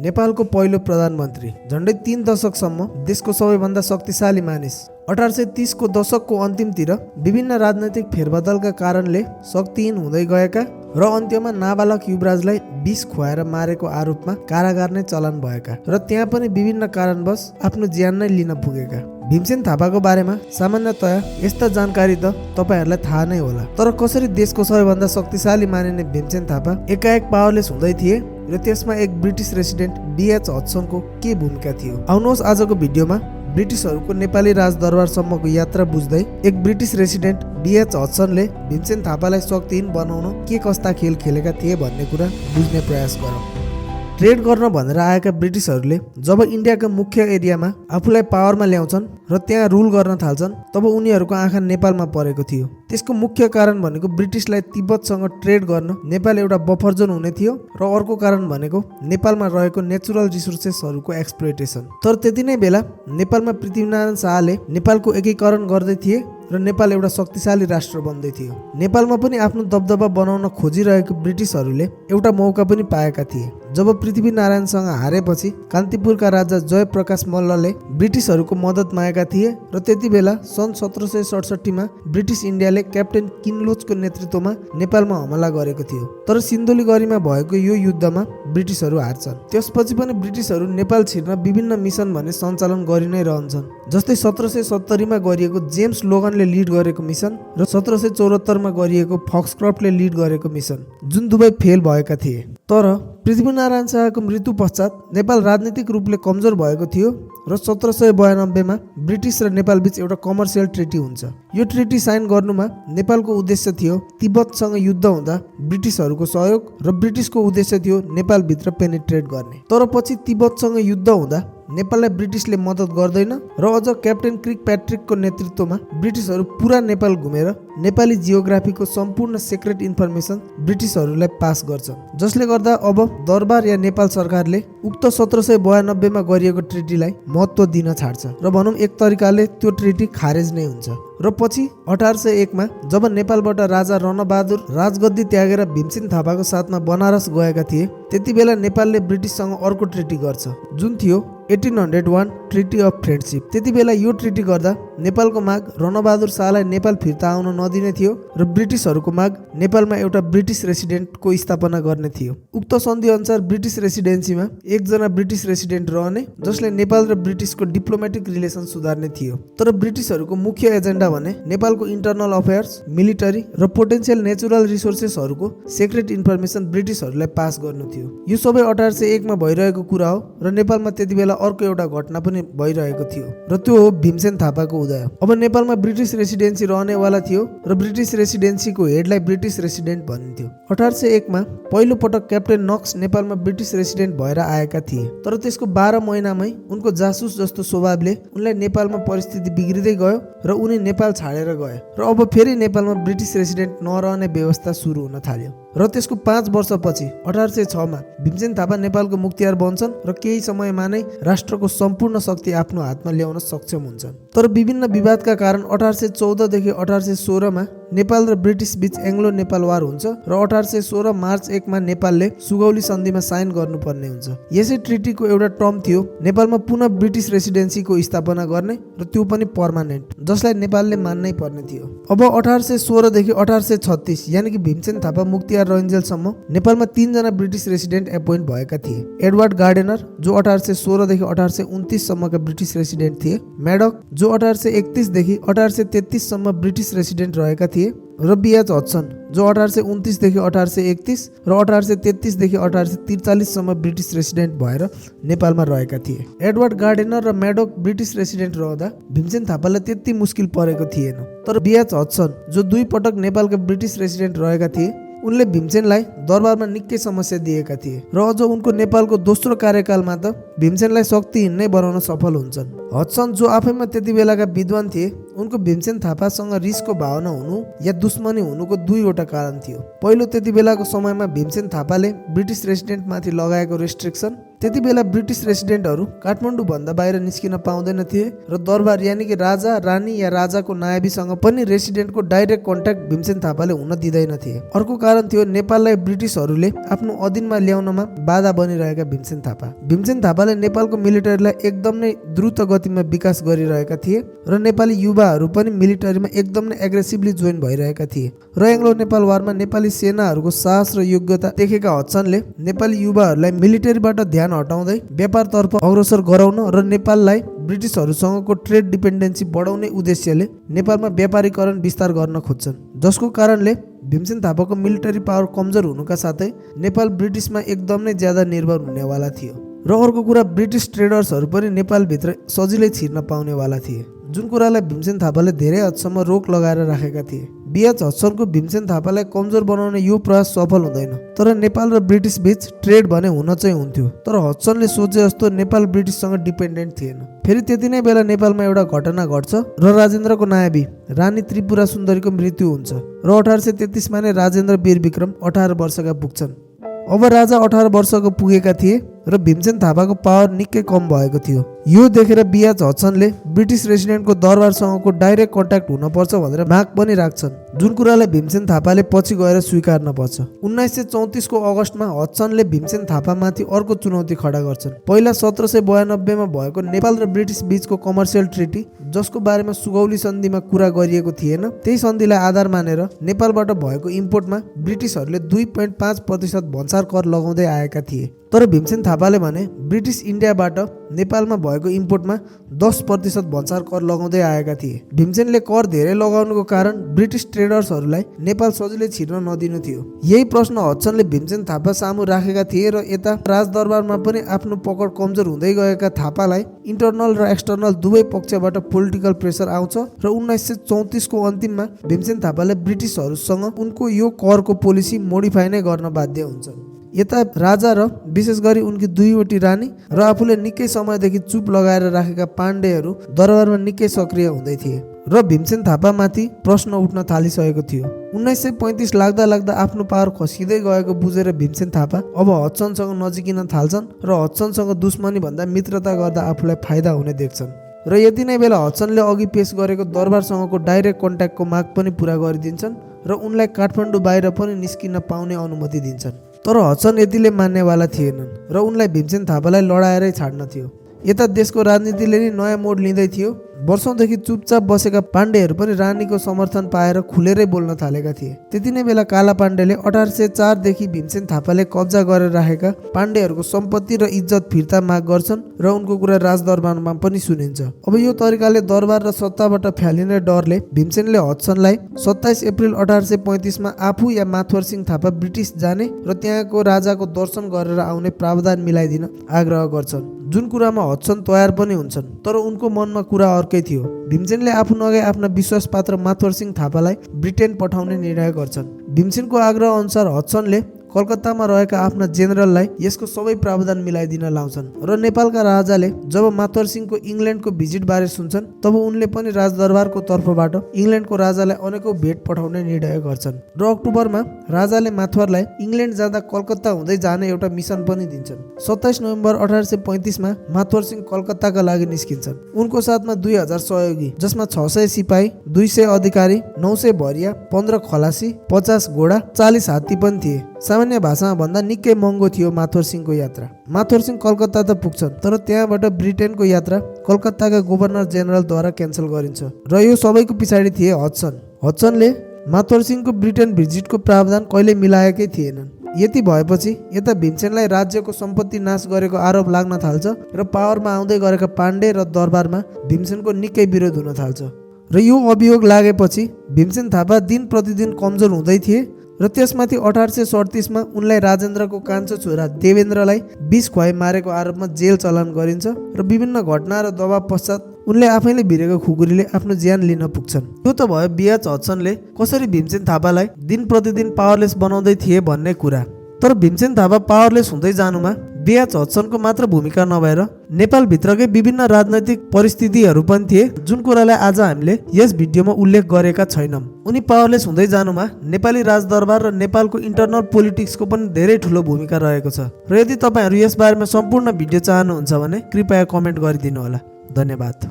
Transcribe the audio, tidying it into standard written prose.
नेपालको पहिलो प्रधानमन्त्री, झन्डै 3 दशकसम्म देशको सबैभन्दा शक्तिशाली मानिस। 1830 को दशकको अन्तिमतिर विभिन्न राजनैतिक फेरबदलका कारणले शक्तिहीन हुँदै गएका र अन्त्यमा नाबालक युवराजलाई विष खुवाएर मारेको आरोपमा कारागार नै चलान भएका र त्यहाँ पनि विभिन्न कारणवश आफ्नो ज्यान नै लिन पुगेका भीमसेन थापाको बारेमा सामान्यतया यस्ता जानकारी त तपाईहरूलाई थाहा नै होला। तर कसरी देशको सबैभन्दा शक्तिशाली मानिने भीमसेन थापा एकाएक पावरलेस हुँदै थिए र त्यसमा एक ब्रिटिस रेसिडेन्ट BH हड्सनको के भूमिका थियो? आउनुहोस् आजको भिडियोमा ब्रिटिसहरूको नेपाली राजदरबारसम्मको यात्रा बुझ्दै एक ब्रिटिस रेसिडेन्ट BH हड्सनले भीमसेन थापालाई शक्तिहीन बनाउन के कस्ता खेल खेलेका थिए भन्ने कुरा बुझ्ने प्रयास गरौँ। ट्रेड गर्न भनेर आएका ब्रिटिसहरूले जब इन्डियाका मुख्य एरियामा आफूलाई पावरमा ल्याउँछन् र त्यहाँ रुल गर्न थाल्छन् तब उनीहरूको आँखा नेपालमा परेको थियो। त्यसको मुख्य कारण भनेको ब्रिटिसलाई तिब्बतसँग ट्रेड गर्न नेपाल एउटा बफर जोन हुने थियो र अर्को कारण भनेको नेपालमा रहेको नेचुरल रिसोर्सेसहरूको एक्सप्लोइटेसन। तर त्यति नै बेला नेपालमा पृथ्वीनारायण शाहले नेपालको एकीकरण गर्दै थिए र नेपाल एउटा शक्तिशाली राष्ट्र बन्दै थियो। नेपालमा पनि आफ्नो दबदबा बनाउन खोजिरहेको ब्रिटिसहरूले एउटा मौका पनि पाएका थिए। जब पृथ्वीनारायणसँग हारेपछि कान्तिपुरका राजा जयप्रकाश मल्लले ब्रिटिसहरूको मद्दत मागेका थिए र त्यति बेला सन् 1767 मा ब्रिटिस इन्डियाले क्याप्टेन किनलोचको नेतृत्वमा नेपालमा हमला गरेको थियो। तर सिन्धुलीगढीमा भएको यो युद्धमा ब्रिटिसहरू हार्छन्। त्यसपछि पनि ब्रिटिसहरू नेपाल छिर्न विभिन्न मिसन भने सञ्चालन गरि नै रहन्छन्। जस्तै 1770 मा गरिएको जेम्स लोगनले लिड गरेको मिसन र 1774 मा गरिएको फक्सक्रफ्टले लिड गरेको मिसन, जुन दुवै फेल भएका थिए। तर पृथ्वीनारायण शाहको मृत्यु पश्चात नेपाल राजनीतिक रूपले कमजोर भएको थियो र 1792 मा ब्रिटिस र नेपाल बीच एउटा कमर्सियल ट्रिटी हुन्छ। यो ट्रिटी साइन गर्नुमा नेपालको उद्देश्य थियो तिब्बतसँग युद्ध हुँदा ब्रिटिसहरूको सहयोग र ब्रिटिसको उद्देश्य थियो नेपालभित्र पेनिट्रेट गर्ने। तर पछि तिब्बतसँग युद्ध हुँदा नेपाललाई ब्रिटिसले मद्दत गर्दैन र अझ क्याप्टेन क्रिकप्याट्रिकको नेतृत्वमा ब्रिटिसहरू पुरा नेपाल घुमेर नेपाली जियोग्राफीको सम्पूर्ण सिक्रेट इन्फर्मेसन ब्रिटिसहरूलाई पास गर्छन्, जसले गर्दा अब दरबार या नेपाल सरकारले उक्त 1792 मा गरिएको ट्रिटीलाई महत्त्व दिन छाड्छ र भनौँ एक तरिकाले त्यो ट्रिटी खारेज नै हुन्छ। र पछि 1801 मा जब नेपालबाट राजा रणबहादुर राजगद्दी त्यागेर भीमसेन थापाको साथमा बनारस गएका थिए, त्यति बेला नेपालले ब्रिटिससँग अर्को ट्रिटी गर्छ जुन थियो 1801 ट्रिटी अफ फ्रेन्डसिप। त्यति बेला यो ट्रिटी गर्दा नेपालको माग रणबहादुर शाहलाई नेपाल फिर्ता आउन नदिने थियो र ब्रिटिसहरूको माग नेपालमा एउटा ब्रिटिस रेसिडेन्टको स्थापना गर्ने थियो। उक्त सन्धि अनुसार ब्रिटिस रेसिडेन्सीमा एकजना ब्रिटिस रेसिडेन्ट रहने जसले नेपाल र ब्रिटिसको डिप्लोमेटिक रिलेसन सुधार्ने थियो। तर ब्रिटिसहरूको मुख्य एजेन्डा भने नेपालको इन्टरनल अफेयर्स, मिलिटरी र पोटेन्सियल नेचुरल रिसोर्सेसहरूको सिक्रेट इन्फर्मेसन ब्रिटिसहरूलाई पास गर्नु थियो। यो सबै 1801 मा भइरहेको कुरा हो र नेपालमा त्यति बेला अर्को एउटा घटना पनि भइरहेको थियो र त्यो हो भीमसेन थापाको उदय। अब नेपालमा ब्रिटिस रेसिडेन्सी रहनेवाला थियो र ब्रिटिस रेसिडेन्सीको हेडलाई ब्रिटिस रेसिडेन्ट भनिन्थ्यो। 1801 मा पहिलो पटक क्याप्टेन नक्स नेपालमा ब्रिटिस रेसिडेन्ट भएर आएका थिए। तर त्यसको 12 महिनामै उनको जासुस जस्तो स्वभावले उनलाई नेपालमा परिस्थिति बिग्रिँदै गयो र उनी नेपाल छाडेर गए र अब फेरि नेपालमा ब्रिटिस रेसिडेन्ट नरहने व्यवस्था सुरु हुन थाल्यो। र त्यसको 5 वर्षपछि 1806 मा भीमसेन थापा नेपालको मुख्तियार बन्छन् र केही समयमा नै राष्ट्रको सम्पूर्ण शक्ति आफ्नो हातमा ल्याउन सक्षम हुन्छन्। तर विभिन्न विवादका कारण 1814 देखि 1816 मा नेपाल र ब्रिटिस बीच एङ्ग्लो नेपाल वार हुन्छ र 1816 मार्च 1 मा नेपालले सुगौली सन्धिमा साइन गर्नुपर्ने हुन्छ। यसै ट्रिटीको एउटा टर्म थियो नेपालमा पुनः ब्रिटिस रेसिडेन्सीको स्थापना गर्ने र त्यो पनि पर्मानेन्ट, जसलाई नेपालले मान्नै पर्ने थियो। अब 1816 देखि 1836 यानि कि भीमसेन थापा मुख्तियार रहन्जेलसम्म नेपालमा 3 जना ब्रिटिस रेसिडेन्ट एपोइन्ट भएका थिए। एडवर्ड गार्डेनर जो 1816 देखि 1829 सम्मका ब्रिटिस रेसिडेन्ट थिए, म्याडक जो 1831 देखि 1833 सम्म ब्रिटिस रेसिडेन्ट रहेका थिए र BH हड्सन जो 1829 देखि 1831 र 1833 देखि 1843 सम्म ब्रिटिस रेसिडेन्ट भएर नेपालमा रहेका थिए। एडवर्ड गार्डेनर र म्याडक ब्रिटिस रेसिडेन्ट रहँदा भीमसेन थापालाई त्यति मुस्किल परेको थिएन। तर BH हड्सन जो 2 पटक नेपालका ब्रिटिस रेसिडेन्ट रहेका थिए, उनले भीमसेनलाई दरबारमा निकै समस्या दिएका थिए र अझ उनको नेपालको दोस्रो कार्यकालमा त भीमसेनलाई शक्तिहीन नै बनाउन सफल हुन्छन्। हड्सन जो आफैमा त्यति बेलाका विद्वान थिए उनको भीमसेन थापासँग रिसको भावना हुनु या दुश्मनी हुनुको दुईवटा कारण थियो। पहिलो, त्यति बेलाको समयमा भीमसेन थापाले ब्रिटिस रेसिडेन्टमाथि लगाएको रेस्ट्रिक्सन। त्यति बेला ब्रिटिस रेसिडेन्टहरू काठमाडौँ भन्दा बाहिर निस्किन पाउँदैन थिए र दरबार यानि कि राजा रानी या राजाको नायबीसँग पनि रेसिडेन्टको डाइरेक्ट कन्ट्याक्ट भीमसेन थापाले हुन दिँदैन थिए। अर्को कारण थियो नेपाललाई ब्रिटिसहरूले आफ्नो अधीनमा ल्याउनमा बाधा बनिरहेका भीमसेन थापा। भीमसेन थापाले नेपालको मिलिटरीलाई एकदम नै द्रुत गतिमा विकास गरिरहेका थिए र नेपाली युवाहरू पनि मिलिटरीमा एकदम नै एग्रेसिभली जोइन भइरहेका थिए र एङ्ग्लो नेपाल वारमा नेपाली सेनाहरूको साहस र योग्यता देखेका हड्सनले नेपाली युवाहरूलाई मिलिटरीबाट ध्यान हटाउँदै व्यापारतर्फ अग्रसर गराउन र नेपाललाई ब्रिटिसहरूसँगको ट्रेड डिपेन्डेन्सी बढाउने उद्देश्यले नेपालमा व्यापारीकरण विस्तार गर्न खोज्छन्, जसको कारणले भीमसेन थापाको मिलिटरी पावर कमजोर हुनुका साथै नेपाल ब्रिटिसमा एकदम नै ज्यादा निर्भर हुनेवाला थियो। र अर्को कुरा, ब्रिटिस ट्रेडर्सहरू पनि नेपालभित्र सजिलै छिर्न पाउनेवाला थिए, जुन कुरालाई भीमसेन थापाले धेरै हदसम्म रोक लगाएर राखेका थिए। बीएच हड्सनको भीमसेन थापालाई कमजोर बनाउने यो प्रयास सफल हुँदैन, तर नेपाल र ब्रिटिस बीच ट्रेड भने हुन चाहिँ हुन्थ्यो। तर हड्सनले सोचे जस्तो नेपाल ब्रिटिससँग डिपेन्डेन्ट थिएन। फेरि त्यति नै बेला नेपालमा एउटा घटना घट्छ र राजेन्द्रको नायबी रानी त्रिपुरा सुन्दरीको मृत्यु हुन्छ र 1833मा नै राजेन्द्र वीरविक्रम 18 वर्षका पुग्छन्। अब राजा 18 वर्षको पुगेका थिए र भीमसेन थापाको पावर निकै कम भएको थियो। यो देखेर बीएच हड्सनले ब्रिटिस रेसिडेन्टको दरबारसँगको डाइरेक्ट कन्ट्याक्ट हुनपर्छ भनेर माग पनि राख्छन्, जुन कुरालाई भीमसेन थापाले पछि गएर स्वीकार्न पर्छ। 1934 को अगस्टमा हड्सनले भीमसेन थापामाथि अर्को चुनौती खडा गर्छन्। पहिला 1792 मा भएको नेपाल र ब्रिटिस बीचको कमर्सियल ट्रिटी, जसको बारेमा सुगौली सन्धिमा कुरा गरिएको थिएन, त्यही सन्धिलाई आधार मानेर नेपालबाट भएको इम्पोर्टमा ब्रिटिसहरूले 2.5% भन्सार कर लगाउँदै आएका थिए। तर भीमसेन थापाले भने ब्रिटिस इन्डियाबाट नेपालमा भएको इम्पोर्टमा 10% भन्सार कर लगाउँदै आएका थिए। भीमसेनले कर धेरै लगाउनुको कारण ब्रिटिस ट्रेडर्सहरूलाई नेपाल सजिलै छिर्न नदिनु थियो। यही प्रश्न हड्सनले भीमसेन थापा सामु राखेका थिए र यता राजदरबारमा पनि आफ्नो पकड कमजोर हुँदै गएका थापालाई इन्टरनल र एक्सटर्नल दुवै पक्षबाट पोलिटिकल प्रेसर आउँछ र 1934 को अन्तिममा भीमसेन थापाले ब्रिटिसहरूसँग उनको यो करको पोलिसी मोडिफाई नै गर्न बाध्य हुन्छ। यता राजा र विशेष गरी उनकी दुईवटी रानी र आफूले निकै समयदेखि चुप लगाएर राखेका पाण्डेहरू दरबारमा निकै सक्रिय हुँदै थिए र भीमसेन थापामाथि प्रश्न उठ्न थालिसकेको थियो। 1935 लाग्दा लाग्दा आफ्नो पावर खसिँदै गएको बुझेर भीमसेन थापा अब हड्सनसँग नजिकिन थाल्छन् र हड्सनसँग दुश्मनी भन्दा मित्रता गर्दा आफूलाई फाइदा हुने देख्छन्। र यति नै बेला हड्सनले अघि पेश गरेको दरबारसँगको डाइरेक्ट कन्ट्याक्टको माग पनि पुरा गरिदिन्छन् र उनलाई काठमाडौँ बाहिर पनि निस्किन पाउने अनुमति दिन्छन्। तर हड्सन यतिले मान्नेवाला थिएनन् र उनलाई भीमसेन थापालाई लडाएरै छाड्न थियो। यता देशको राजनीतिले नै नयाँ मोड लिँदै थियो। वर्षौंदेखि चुपचाप बसेका पाण्डेहरू पनि रानीको समर्थन पाएर खुलेरै बोल्न थालेका थिए। त्यति नै बेला काला पाण्डेले 1804 देखि भीमसेन थापाले कब्जा गरेर राखेका पाण्डेहरूको सम्पत्ति र इज्जत फिर्ता माग गर्छन् र उनको कुरा राजदरबारमा पनि सुनिन्छ। अब यो तरिकाले दरबार र सत्ताबाट फ्यालिने डरले भीमसेनले हड्सनलाई 27 अप्रिल 1835 मा आफू या माथवर सिंह थापा ब्रिटिस जाने र त्यहाँको राजाको दर्शन गरेर आउने प्रावधान मिलाइदिन आग्रह गर्छन्, जुन कुरामा हड्सन तयार पनि हुन्छन्। तर उनको मनमा कुरा अर्कै थियो। भीमसेनले आफू नगए आफ्ना विश्वास पात्र माथवर सिंह थापालाई ब्रिटेन पठाउने निर्णय गर्छन्। भीमसेनको आग्रह अनुसार हड्सनले कलकत्तामा रहेका आफ्ना जेनरललाई यसको सबै प्रावधान मिलाइदिन लाउँछन् र नेपालका राजाले जब माथवर सिंहको इङ्ल्यान्डको भिजिट बारे सुन्छन् तब उनले पनि राजदरबारको तर्फबाट इङ्ल्यान्डको राजालाई अनेकौं भेट पठाउने निर्णय गर्छन् र अक्टोबरमा राजाले माथवरलाई इङ्ल्यान्ड जाँदा कलकत्ता हुँदै जाने एउटा मिसन पनि दिन्छन्। 27 नोभेम्बर 1835 मा माथवर सिंह कलकत्ताका लागि निस्किन्छन्। उनको साथमा 2000 सहयोगी, जसमा 600 सिपाही, 200 अधिकारी, 900 भरिया, 15 खलासी, 50 घोडा, 40 हात्ती पनि थिए। सामान्य भाषामा भन्दा निकै महँगो थियो माथवर सिंहको यात्रा। माथवर सिंह कलकत्ता त पुग्छन्, तर त्यहाँबाट ब्रिटेनको यात्रा कलकत्ताका गभर्नर जेनरलद्वारा क्यान्सल गरिन्छ र यो सबैको पछाडि थिए हड्सन। हड्सनले माथवर सिंहको ब्रिटेन भिजिटको प्रावधान कहिले मिलाएकै थिएनन्। यति भएपछि यता भीमसेनलाई राज्यको सम्पत्ति नाश गरेको आरोप लाग्न थाल्छ र पावरमा आउँदै गरेका पाण्डे र दरबारमा भीमसेनको निकै विरोध हुन थाल्छ र यो अभियोग लागेपछि भीमसेन थापा दिन प्रतिदिन कमजोर हुँदै थिए र त्यसमाथि 1837 मा उनलाई राजेन्द्रको कान्छो छोरा देवेन्द्रलाई विष खुवाई मारेको आरोपमा जेल चलान गरिन्छ र विभिन्न घटना र दबाव पश्चात उनले आफैले भिरेको खुकुरीले आफ्नो ज्यान लिन पुग्छन्। यो त भयो बीएच हड्सनले कसरी भीमसेन थापालाई दिन प्रतिदिन पावरलेस बनाउँदै थिए भन्ने कुरा। तर भीमसेन थापा पावरलेस हुँदै जानुमा BH हड्सनको मात्र भूमिका नभएर नेपालभित्रकै विभिन्न राजनैतिक परिस्थितिहरू पनि थिए, जुन कुरालाई आज हामीले यस भिडियोमा उल्लेख गरेका छैनौँ। उनी पावरलेस हुँदै जानुमा नेपाली राजदरबार र नेपालको इन्टरनल पोलिटिक्सको पनि धेरै ठुलो भूमिका रहेको छ। र यदि तपाईँहरू यस बारेमा सम्पूर्ण भिडियो चाहनुहुन्छ भने कृपया कमेन्ट गरिदिनु होला। धन्यवाद।